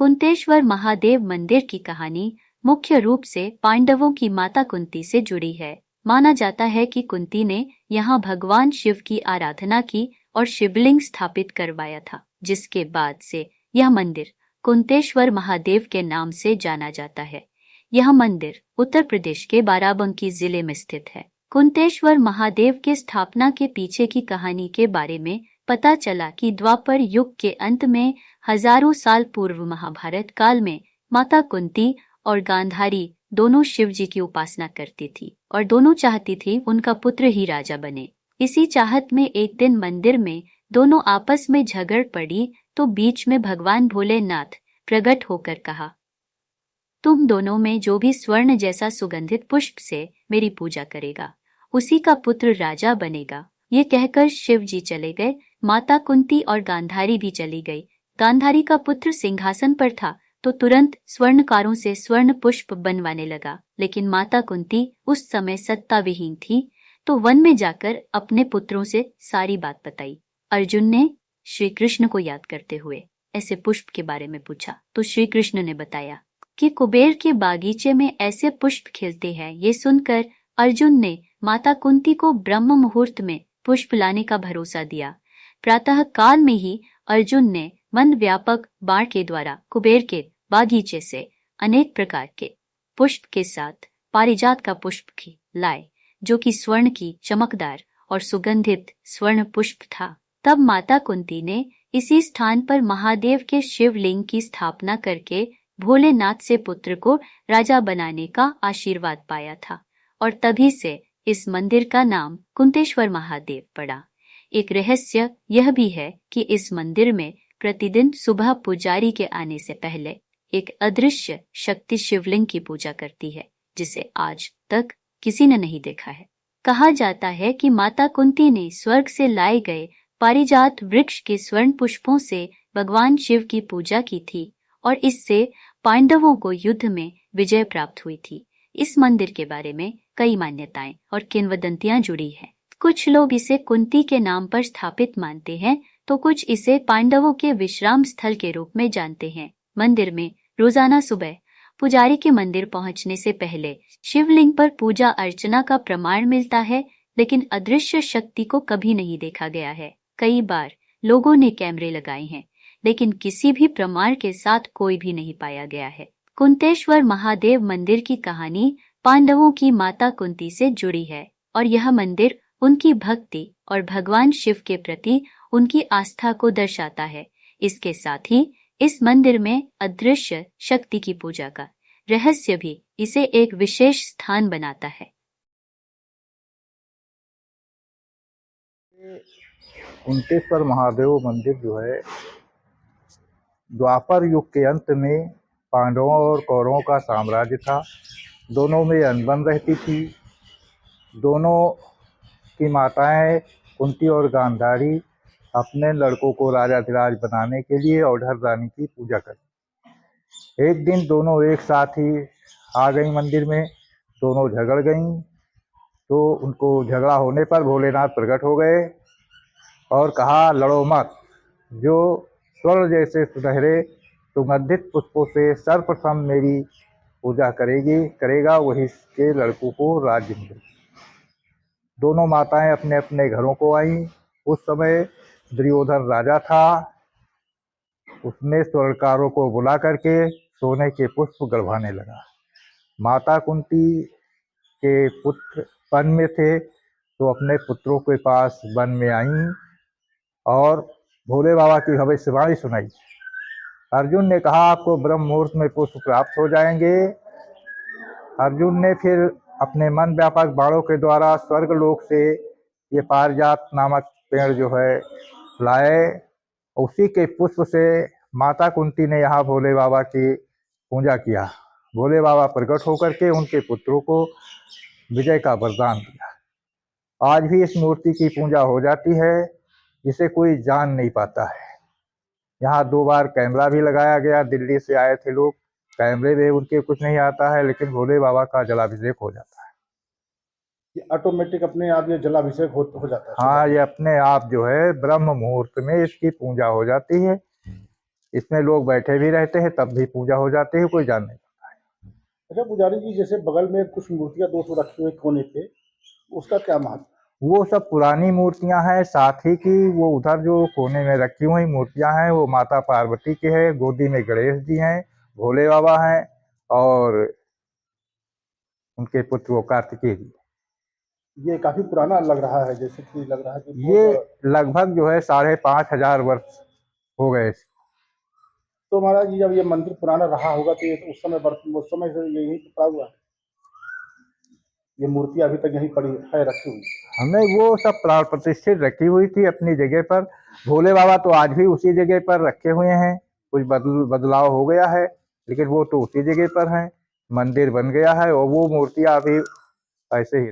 कुंतेश्वर महादेव मंदिर की कहानी मुख्य रूप से पांडवों की माता कुंती से जुड़ी है। माना जाता है कि कुंती ने यहाँ भगवान शिव की आराधना की और शिवलिंग स्थापित करवाया था, जिसके बाद से यह मंदिर कुंतेश्वर महादेव के नाम से जाना जाता है। यह मंदिर उत्तर प्रदेश के बाराबंकी जिले में स्थित है। कुंतेश्वर महादेव के स्थापना के पीछे की कहानी के बारे में पता चला कि द्वापर युग के अंत में हजारों साल पूर्व महाभारत काल में माता कुंती और गांधारी दोनों शिव जी की उपासना करती थी और दोनों चाहती थी उनका पुत्र ही राजा बने। इसी चाहत में एक दिन मंदिर में दोनों आपस में झगड़ पड़ी तो बीच में भगवान भोलेनाथ प्रकट होकर कहा, तुम दोनों में जो भी स्वर्ण जैसा सुगंधित पुष्प से मेरी पूजा करेगा उसी का पुत्र राजा बनेगा। ये कहकर शिव जी चले गए। माता कुंती और गांधारी भी चली गई। गांधारी का पुत्र सिंहासन पर था तो तुरंत स्वर्णकारों से स्वर्ण पुष्प बनवाने लगा, लेकिन माता कुंती उस समय सत्ता विहीन थी तो वन में जाकर अपने पुत्रों से सारी बात बताई। अर्जुन ने श्री कृष्ण को याद करते हुए ऐसे पुष्प के बारे में पूछा तो श्री कृष्ण ने बताया कि कुबेर के बागीचे में ऐसे पुष्प खिलते हैं। ये सुनकर अर्जुन ने माता कुंती को ब्रह्म मुहूर्त में पुष्प लाने का भरोसा दिया। प्रातः काल में ही अर्जुन ने मन व्यापक बाण के द्वारा कुबेर के बागीचे से अनेक प्रकार के पुष्प के साथ पारिजात का पुष्प की लाए, जो कि स्वर्ण की चमकदार और सुगंधित स्वर्ण पुष्प था। तब माता कुंती ने इसी स्थान पर महादेव के शिवलिंग की स्थापना करके भोलेनाथ से पुत्र को राजा बनाने का आशीर्वाद पाया था और तभी से इस मंदिर का नाम कुंतेश्वर महादेव पड़ा। एक रहस्य यह भी है कि इस मंदिर में प्रतिदिन सुबह पुजारी के आने से पहले एक अदृश्य शक्ति शिवलिंग की पूजा करती है, जिसे आज तक किसी ने नहीं देखा है। कहा जाता है कि माता कुंती ने स्वर्ग से लाए गए पारिजात वृक्ष के स्वर्ण पुष्पों से भगवान शिव की पूजा की थी और इससे पांडवों को युद्ध में विजय प्राप्त हुई थी। इस मंदिर के बारे में कई मान्यताएं और किंवदंतियां जुड़ी हैं। कुछ लोग इसे कुंती के नाम पर स्थापित मानते हैं तो कुछ इसे पांडवों के विश्राम स्थल के रूप में जानते हैं। मंदिर में रोजाना सुबह पुजारी के मंदिर पहुंचने से पहले शिवलिंग पर पूजा अर्चना का प्रमाण मिलता है, लेकिन अदृश्य शक्ति को कभी नहीं देखा गया है। कई बार लोगों ने कैमरे लगाए हैं, लेकिन किसी भी प्रमाण के साथ कोई भी नहीं पाया गया है। कुंतेश्वर महादेव मंदिर की कहानी पांडवों की माता कुंती से जुड़ी है और यह मंदिर उनकी भक्ति और भगवान शिव के प्रति उनकी आस्था को दर्शाता है। इसके साथ ही इस मंदिर में अदृश्य शक्ति की पूजा का रहस्य भी इसे एक विशेष स्थान बनाता है। कुंतेश्वर महादेव मंदिर जो है द्वापर युग के अंत में पांडवों और कौरवों का साम्राज्य था। दोनों में अनबन रहती थी। दोनों की माताएं कुंती और गांधारी अपने लड़कों को राजाधिराज बनाने के लिए औढ़र रानी की पूजा करती। एक दिन दोनों एक साथ ही आ गई मंदिर में। दोनों झगड़ गईं तो उनको झगड़ा होने पर भोलेनाथ प्रकट हो गए और कहा, लड़ो मत। जो स्वर्ण जैसे सुनहरे सुगंधित पुष्पों से सर्वप्रथम मेरी पूजा करेगा वही के लड़कों को राज्य मिलेगा। दोनों माताएं अपने अपने घरों को आईं। उस समय दुर्योधन राजा था। उसने स्वर्णकारों को बुला करके सोने के पुष्प गढ़वाने लगा। माता कुंती के पुत्र वन में थे तो अपने पुत्रों के पास वन में आईं और भोले बाबा की भविष्यवाणी सुनाई। अर्जुन ने कहा, आपको ब्रह्म मुहूर्त में पुष्प प्राप्त हो जाएंगे। अर्जुन ने फिर अपने मन व्यापक बाणों के द्वारा स्वर्ग लोक से ये पारिजात नामक पेड़ जो है लाए। उसी के पुष्प से माता कुंती ने यहाँ भोले बाबा की पूजा किया। भोले बाबा प्रकट होकर के उनके पुत्रों को विजय का वरदान दिया। आज भी इस मूर्ति की पूजा हो जाती है, जिसे कोई जान नहीं पाता है। यहाँ 2 बार कैमरा भी लगाया गया। दिल्ली से आए थे लोग, कैमरे में उनके कुछ नहीं आता है, लेकिन भोले बाबा का जलाभिषेक हो जाता है। ये ऑटोमेटिक अपने आप ये जलाभिषेक हो जाता है? हाँ, ये अपने आप जो है ब्रह्म मुहूर्त में इसकी पूजा हो जाती है। इसमें लोग बैठे भी रहते हैं, तब भी पूजा हो जाती है, कोई जान नहीं। अच्छा पुजारी जी, जैसे बगल में कुछ मूर्तियां दो सौ रखी हुई कोने पे, उसका क्या महत्व? वो सब पुरानी मूर्तियां हैं, साथ ही की वो उधर जो कोने में रखी हुई मूर्तियां हैं वो माता पार्वती की है, गोदी में गणेश जी हैं, भोले बाबा हैं और उनके पुत्र वो कार्तिकेय जी। ये काफी पुराना लग रहा है, जैसे कि लग रहा है कि ये बहुत। लगभग जो है 5,500 वर्ष हो गए। तो महाराज जी, जब ये मंदिर पुराना रहा होगा तो ये तो उस समय से यही तो पड़ा हुआ है, ये मूर्ति अभी तक यहीं पड़ी है, रखी हुई। हमें वो सब प्राण प्रतिष्ठित रखी हुई थी अपनी जगह पर। भोले बाबा तो आज भी उसी जगह पर रखे हुए हैं, कुछ बदलाव हो गया है, लेकिन वो तो उसी जगह पर हैं। मंदिर बन गया है और वो मूर्तियां अभी ऐसे ही